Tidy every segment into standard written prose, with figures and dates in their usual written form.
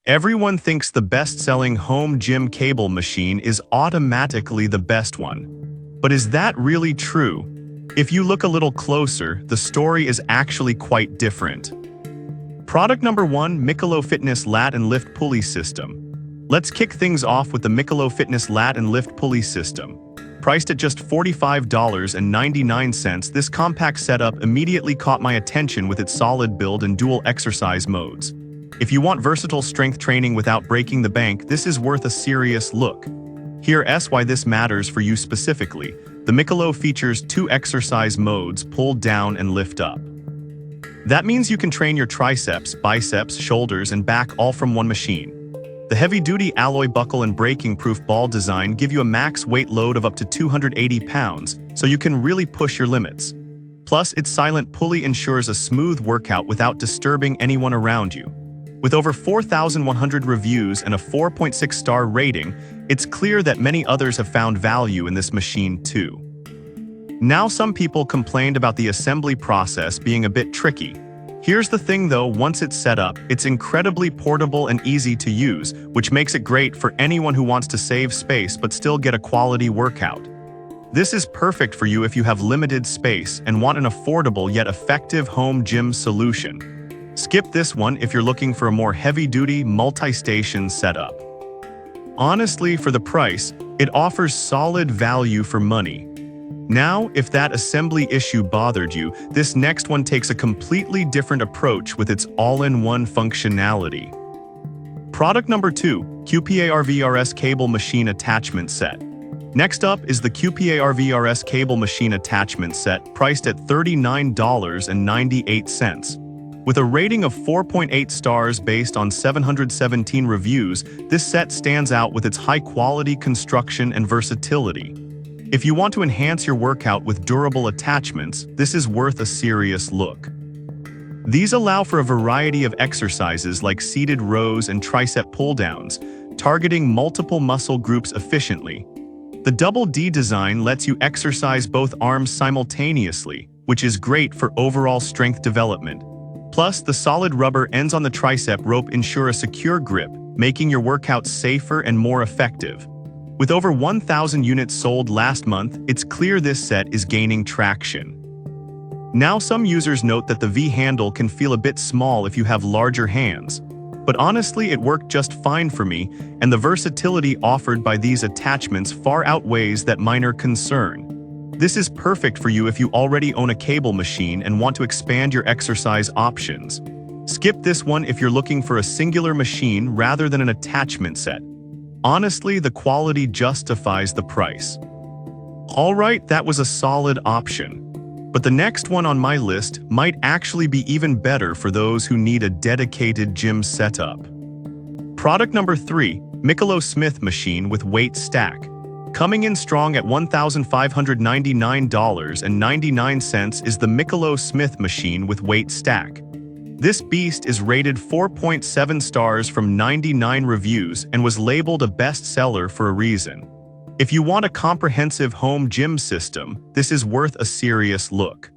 Everyone thinks the best-selling home gym cable machine is automatically the best one. But is that really true? If you look a little closer, the story is actually quite different. Product number 1, Michelob Fitness Lat and Lift Pulley System. Let's kick things off with the Michelob Fitness Lat and Lift Pulley System. Priced at just $45.99, this compact setup immediately caught my attention with its solid build and dual exercise modes. If you want versatile strength training without breaking the bank, this is worth a serious look. Here's why this matters for you specifically. The Michelob features 2 exercise modes, pull down and lift up. That means you can train your triceps, biceps, shoulders, and back all from one machine. The heavy-duty alloy buckle and braking-proof ball design give you a max weight load of up to 280 pounds, so you can really push your limits. Plus, its silent pulley ensures a smooth workout without disturbing anyone around you. With over 4,100 reviews and a 4.6-star rating, it's clear that many others have found value in this machine too. Now, some people complained about the assembly process being a bit tricky. Here's the thing though, once it's set up, it's incredibly portable and easy to use, which makes it great for anyone who wants to save space but still get a quality workout. This is perfect for you if you have limited space and want an affordable yet effective home gym solution. Skip this one if you're looking for a more heavy-duty, multi-station setup. Honestly, for the price, it offers solid value for money. Now, if that assembly issue bothered you, this next one takes a completely different approach with its all-in-one functionality. Product number 2, QPAR-VRS Cable Machine Attachment Set. Next up is the QPAR-VRS Cable Machine Attachment Set, priced at $39.98. With a rating of 4.8 stars based on 717 reviews, this set stands out with its high-quality construction and versatility. If you want to enhance your workout with durable attachments, this is worth a serious look. These allow for a variety of exercises like seated rows and tricep pull-downs, targeting multiple muscle groups efficiently. The Double D design lets you exercise both arms simultaneously, which is great for overall strength development. Plus, the solid rubber ends on the tricep rope ensure a secure grip, making your workouts safer and more effective. With over 1,000 units sold last month, it's clear this set is gaining traction. Now, some users note that the V handle can feel a bit small if you have larger hands. But honestly, it worked just fine for me, and the versatility offered by these attachments far outweighs that minor concern. This is perfect for you if you already own a cable machine and want to expand your exercise options. Skip this one if you're looking for a singular machine rather than an attachment set. Honestly, the quality justifies the price. Alright, that was a solid option. But the next one on my list might actually be even better for those who need a dedicated gym setup. Product number 3, Michelob Smith Machine with Weight Stack. Coming in strong at $1,599.99 is the Michelob Smith Machine with Weight Stack. This beast is rated 4.7 stars from 99 reviews and was labeled a bestseller for a reason. If you want a comprehensive home gym system, this is worth a serious look.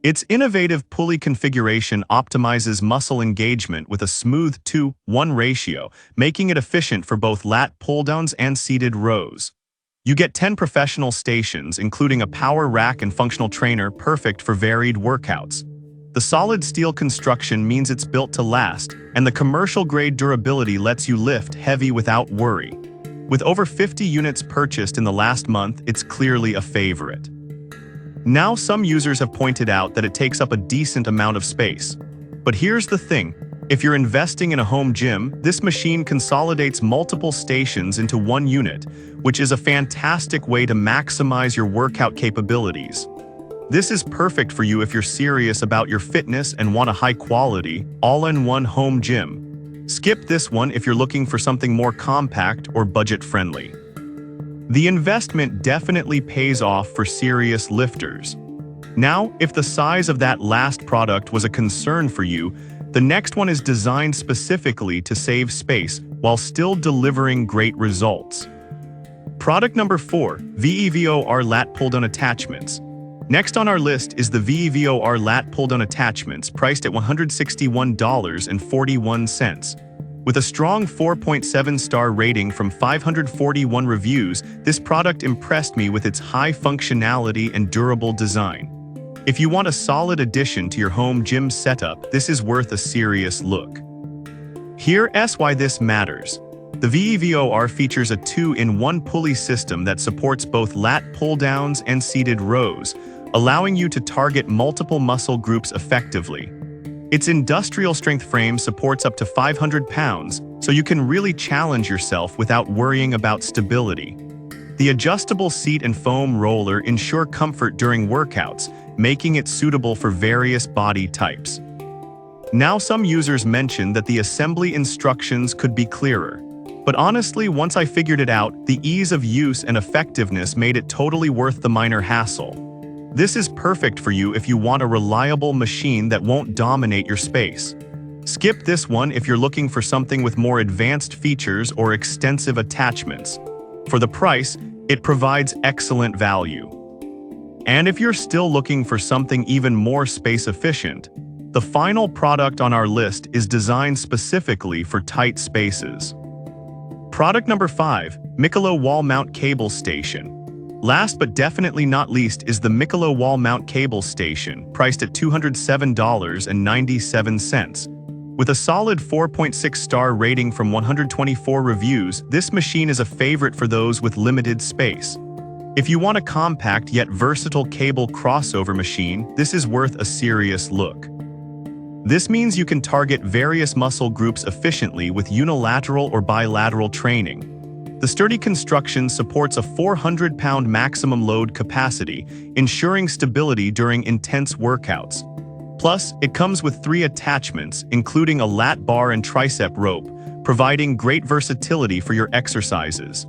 Its innovative pulley configuration optimizes muscle engagement with a smooth 2:1 ratio, making it efficient for both lat pull-downs and seated rows. You get 10 professional stations, including a power rack and functional trainer, perfect for varied workouts. The solid steel construction means it's built to last, and the commercial-grade durability lets you lift heavy without worry. With over 50 units purchased in the last month, it's clearly a favorite. Now, some users have pointed out that it takes up a decent amount of space. But here's the thing. If you're investing in a home gym, this machine consolidates multiple stations into one unit, which is a fantastic way to maximize your workout capabilities. This is perfect for you if you're serious about your fitness and want a high-quality, all-in-one home gym. Skip this one if you're looking for something more compact or budget-friendly. The investment definitely pays off for serious lifters. Now, if the size of that last product was a concern for you, the next one is designed specifically to save space while still delivering great results. Product number 4, VEVOR Lat Pull-Down Attachments. Next on our list is the VEVOR Lat Pull-Down Attachments, priced at $161.41. With a strong 4.7-star rating from 541 reviews, this product impressed me with its high functionality and durable design. If you want a solid addition to your home gym setup, this is worth a serious look. Here's why this matters. The VEVOR features a 2-in-1 pulley system that supports both lat pull-downs and seated rows, allowing you to target multiple muscle groups effectively. Its industrial-strength frame supports up to 500 pounds, so you can really challenge yourself without worrying about stability. The adjustable seat and foam roller ensure comfort during workouts, making it suitable for various body types. Now, some users mention that the assembly instructions could be clearer. But honestly, once I figured it out, the ease of use and effectiveness made it totally worth the minor hassle. This is perfect for you if you want a reliable machine that won't dominate your space. Skip this one if you're looking for something with more advanced features or extensive attachments. For the price, it provides excellent value. And if you're still looking for something even more space efficient, the final product on our list is designed specifically for tight spaces. Product number 5, Mikolo Wall Mount Cable Station. Last but definitely not least is the Mikolo Wall Mount Cable Station, priced at $207.97. With a solid 4.6-star rating from 124 reviews, this machine is a favorite for those with limited space. If you want a compact yet versatile cable crossover machine, this is worth a serious look. This means you can target various muscle groups efficiently with unilateral or bilateral training. The sturdy construction supports a 400-pound maximum load capacity, ensuring stability during intense workouts. Plus, it comes with 3 attachments, including a lat bar and tricep rope, providing great versatility for your exercises.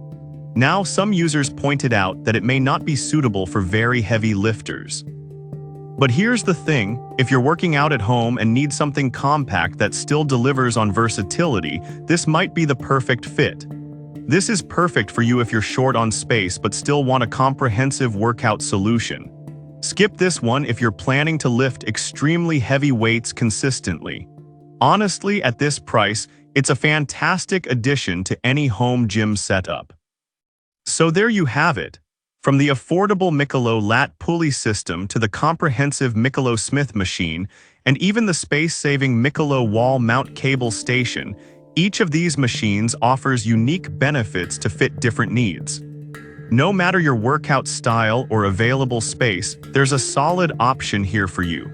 Now, some users pointed out that it may not be suitable for very heavy lifters. But here's the thing, if you're working out at home and need something compact that still delivers on versatility, this might be the perfect fit. This is perfect for you if you're short on space but still want a comprehensive workout solution. Skip this one if you're planning to lift extremely heavy weights consistently. Honestly, at this price, it's a fantastic addition to any home gym setup. So there you have it. From the affordable Mikolo lat pulley system to the comprehensive Mikolo Smith machine, and even the space-saving Mikolo wall mount cable station, each of these machines offers unique benefits to fit different needs. No matter your workout style or available space, there's a solid option here for you.